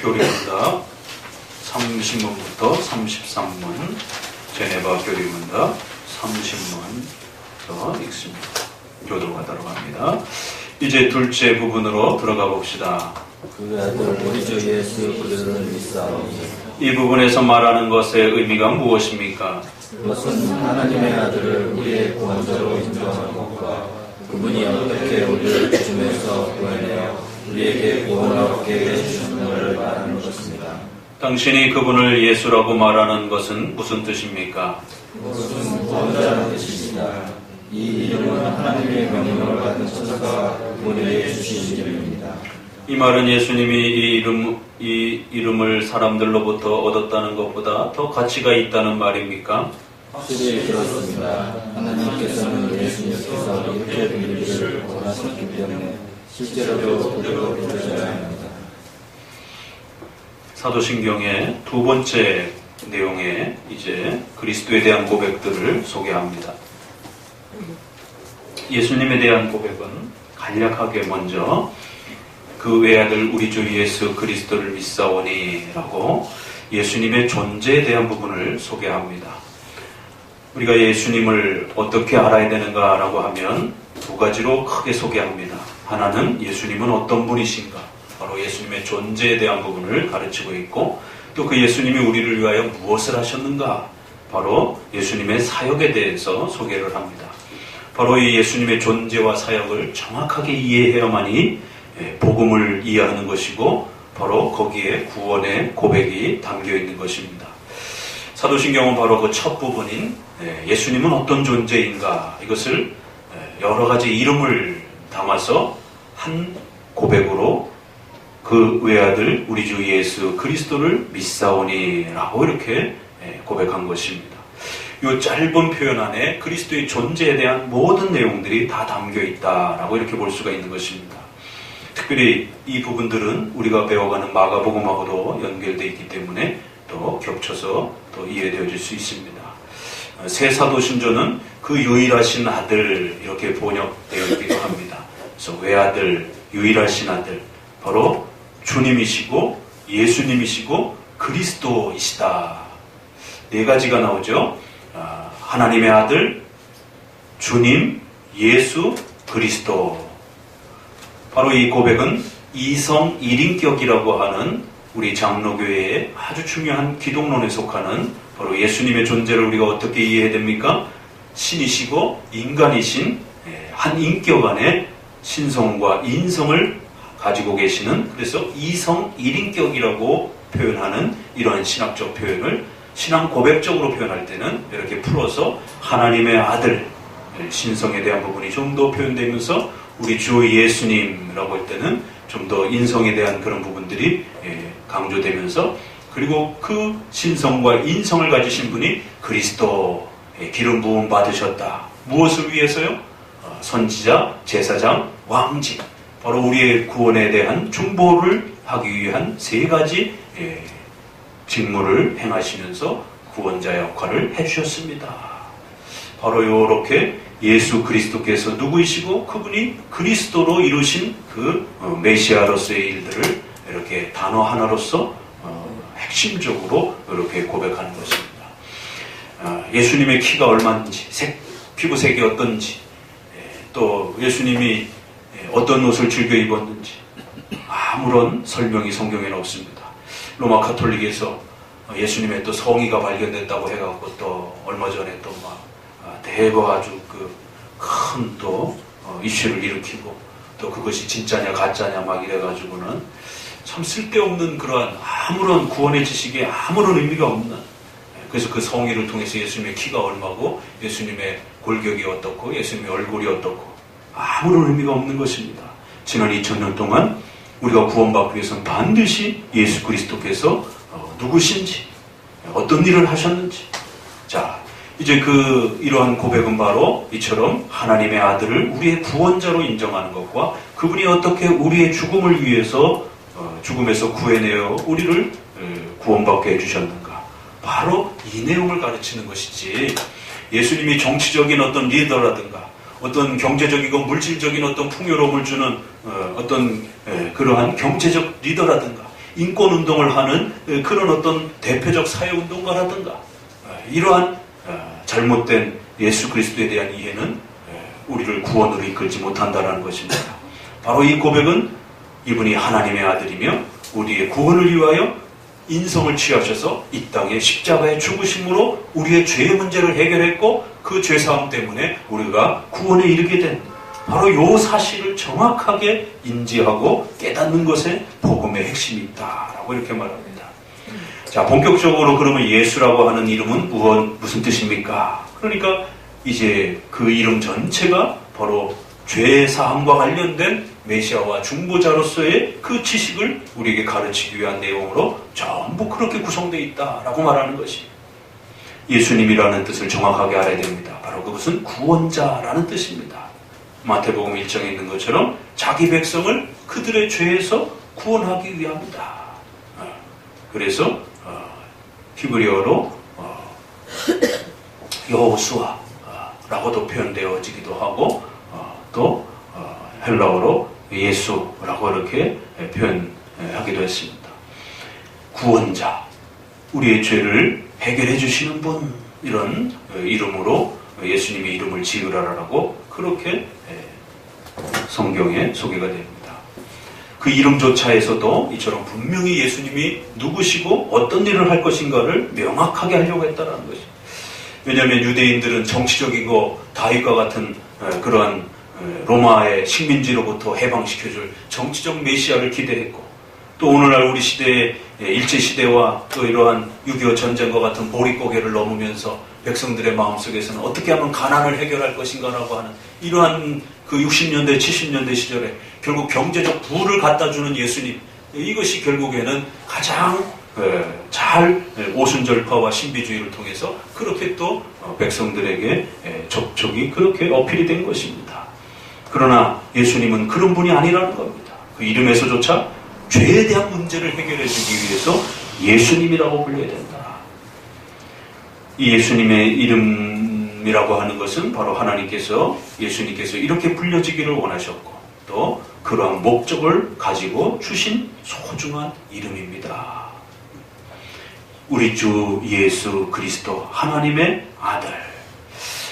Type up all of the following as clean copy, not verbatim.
교리문답 30문부터 33문, 제네바 교리문답 30문부터 읽습니다. 교도하도록 합니다. 이제 둘째 부분으로 들어가 봅시다. 그 아들 우리 주 예수 그리스도를 믿사오니. 이 부분에서 말하는 것의 의미가 무엇입니까? 그것은 하나님의 아들을 우리의 구원자로 인정하는 것과 그분이 어떻게 우리를 죽음에서 구해내어 우리에게 구원을 얻게 해주셨는가를 말하는 것입니다. 당신이 그분을 예수라고 말하는 것은 무슨 뜻입니까? 그것은 구원자라는 뜻입니다. 이 이름은 하나님의 명령을 받은 천사가 그분에게 주신 이름입니다. 이 말은 예수님이 이 이름을 사람들로부터 얻었다는 것보다 더 가치가 있다는 말입니까? 확실히 그렇습니다. 하나님께서는 예수님께서 이렇게 불리기를 원하셨기 때문에 실제로도 그대로 부르셔야 합니다. 사도신경의 두 번째 내용에 이제 그리스도에 대한 고백들을 소개합니다. 예수님에 대한 고백은 간략하게 먼저 그 외아들 우리 주 예수 그리스도를 믿사오니 라고 예수님의 존재에 대한 부분을 소개합니다. 우리가 예수님을 어떻게 알아야 되는가 라고 하면 두 가지로 크게 소개합니다. 하나는 예수님은 어떤 분이신가, 바로 예수님의 존재에 대한 부분을 가르치고 있고, 또 그 예수님이 우리를 위하여 무엇을 하셨는가, 바로 예수님의 사역에 대해서 소개를 합니다. 바로 이 예수님의 존재와 사역을 정확하게 이해해야만이 복음을 이해하는 것이고, 바로 거기에 구원의 고백이 담겨 있는 것입니다. 사도신경은 바로 그 첫 부분인 예수님은 어떤 존재인가, 이것을 여러 가지 이름을 담아서 한 고백으로 그 외아들 우리 주 예수 그리스도를 믿사오니 라고 이렇게 고백한 것입니다. 이 짧은 표현 안에 그리스도의 존재에 대한 모든 내용들이 다 담겨 있다라고 이렇게 볼 수가 있는 것입니다. 특별히 이 부분들은 우리가 배워가는 마가복음하고도 연결되어 있기 때문에 또 겹쳐서 또 이해되어질 수 있습니다. 새 사도신조는 그 유일하신 아들 이렇게 번역되어 있기도 합니다. 그래서 외아들, 유일하신 아들, 바로 주님이시고 예수님이시고 그리스도이시다. 네 가지가 나오죠. 하나님의 아들, 주님, 예수, 그리스도. 바로 이 고백은 이성 일인격이라고 하는 우리 장로교회의 아주 중요한 기독론에 속하는 바로 예수님의 존재를 우리가 어떻게 이해해야 됩니까? 신이시고 인간이신 한 인격 안에 신성과 인성을 가지고 계시는, 그래서 이성 일인격이라고 표현하는 이러한 신학적 표현을 신앙 고백적으로 표현할 때는 이렇게 풀어서 하나님의 아들, 신성에 대한 부분이 좀 더 표현되면서 우리 주 예수님이라고 할 때는 좀 더 인성에 대한 그런 부분들이 강조되면서, 그리고 그 신성과 인성을 가지신 분이 그리스도, 기름 부음 받으셨다. 무엇을 위해서요? 선지자, 제사장, 왕직. 바로 우리의 구원에 대한 중보를 하기 위한 세 가지 직무를 행하시면서 구원자 역할을 해주셨습니다. 바로 이렇게 예수 그리스도께서 누구이시고 그분이 그리스도로 이루신 그 메시아로서의 일들을 이렇게 단어 하나로서 핵심적으로 이렇게 고백하는 것입니다. 예수님의 키가 얼마인지, 피부색이 어떤지, 또 예수님이 어떤 옷을 즐겨 입었는지 아무런 설명이 성경에는 없습니다. 로마 가톨릭에서 예수님의 또 성의가 발견됐다고 해갖고 또 얼마 전에 또 막 대거 아주 큰 또 이슈를 일으키고, 또 그것이 진짜냐 가짜냐 막 이래가지고는 참 쓸데없는 그러한 아무런 구원의 지식에 아무런 의미가 없는, 그래서 그 성의를 통해서 예수님의 키가 얼마고 예수님의 골격이 어떻고 예수님의 얼굴이 어떻고 아무런 의미가 없는 것입니다. 지난 2000년 동안 우리가 구원받기 위해서는 반드시 예수 그리스도께서 누구신지, 어떤 일을 하셨는지. 자, 이제 이러한 고백은 바로 이처럼 하나님의 아들을 우리의 구원자로 인정하는 것과 그분이 어떻게 우리의 죽음을 위해서 죽음에서 구해내어 우리를 구원받게 해주셨는가, 바로 이 내용을 가르치는 것이지, 예수님이 정치적인 어떤 리더라든가 어떤 경제적이고 물질적인 어떤 풍요로움을 주는 어떤 그러한 경제적 리더라든가 인권운동을 하는 그런 어떤 대표적 사회운동가라든가 이러한 잘못된 예수 그리스도에 대한 이해는 우리를 구원으로 이끌지 못한다는 것입니다. 바로 이 고백은 이분이 하나님의 아들이며 우리의 구원을 위하여 인성을 취하셔서 이 땅에 십자가의 죽으심으로 우리의 죄의 문제를 해결했고 그 죄사함 때문에 우리가 구원에 이르게 된 바로 이 사실을 정확하게 인지하고 깨닫는 것에 복음의 핵심이 있다라고 이렇게 말합니다. 자, 본격적으로 그러면 예수라고 하는 이름은 무슨 뜻입니까? 그러니까 이제 그 이름 전체가 바로 죄사함과 관련된 메시아와 중보자로서의 그 지식을 우리에게 가르치기 위한 내용으로 전부 그렇게 구성되어 있다라고 말하는 것이 예수님이라는 뜻을 정확하게 알아야 됩니다. 바로 그것은 구원자라는 뜻입니다. 마태복음 1장에 있는 것처럼 자기 백성을 그들의 죄에서 구원하기 위함이다. 그래서 히브리어로 여호수아라고도 표현되어지기도 하고 또 헬라어로 예수라고 이렇게 표현하기도 했습니다. 구원자, 우리의 죄를 해결해 주시는 분, 이런 이름으로 예수님의 이름을 지으라라고 그렇게 성경에 소개가 됩니다. 그 이름조차에서도 이처럼 분명히 예수님이 누구시고 어떤 일을 할 것인가를 명확하게 하려고 했다는 것입니다. 왜냐하면 유대인들은 정치적이고 다윗과 같은 그러한 로마의 식민지로부터 해방시켜줄 정치적 메시아를 기대했고 또 오늘날 우리 시대의 일제시대와 또 이러한 6.25 전쟁과 같은 보릿고개를 넘으면서 백성들의 마음속에서는 어떻게 하면 가난을 해결할 것인가라고 하는 이러한 그 60년대 70년대 시절에 결국 경제적 부를 갖다주는 예수님, 이것이 결국에는 가장 잘 오순절파와 신비주의를 통해서 그렇게 또 백성들에게 접촉이 그렇게 어필이 된 것입니다. 그러나 예수님은 그런 분이 아니라는 겁니다. 그 이름에서조차 죄에 대한 문제를 해결해 주기 위해서 예수님이라고 불려야 된다. 이 예수님의 이름이라고 하는 것은 바로 예수님께서 이렇게 불려지기를 원하셨고 또 그러한 목적을 가지고 주신 소중한 이름입니다. 우리 주 예수 그리스도 하나님의 아들.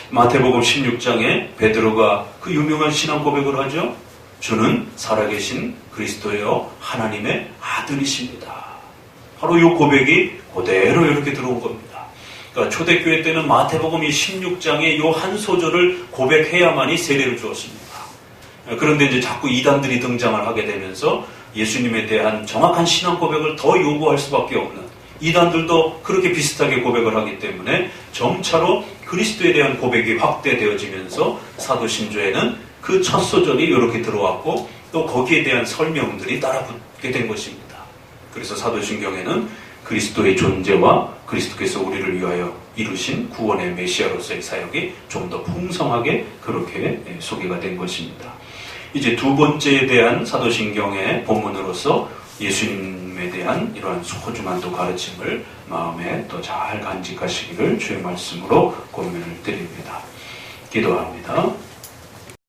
마태복음 16장에 베드로가 그 유명한 신앙 고백을 하죠. 주는 살아계신 그리스도여 하나님의 아들이십니다. 바로 이 고백이 그대로 이렇게 들어온 겁니다. 그러니까 초대교회 때는 마태복음 16장의 이 한 소절을 고백해야만이 세례를 주었습니다. 그런데 이제 자꾸 이단들이 등장을 하게 되면서 예수님에 대한 정확한 신앙 고백을 더 요구할 수밖에 없는, 이단들도 그렇게 비슷하게 고백을 하기 때문에 점차로 그리스도에 대한 고백이 확대되어지면서 사도신조에는 그 첫 소절이 이렇게 들어왔고 또 거기에 대한 설명들이 따라붙게 된 것입니다. 그래서 사도신경에는 그리스도의 존재와 그리스도께서 우리를 위하여 이루신 구원의 메시아로서의 사역이 좀 더 풍성하게 그렇게 소개가 된 것입니다. 이제 두 번째에 대한 사도신경의 본문으로서 예수님에 대한 이러한 소중한 또 가르침을 마음에 또 잘 간직하시기를 주의 말씀으로 권면을 드립니다. 기도합니다.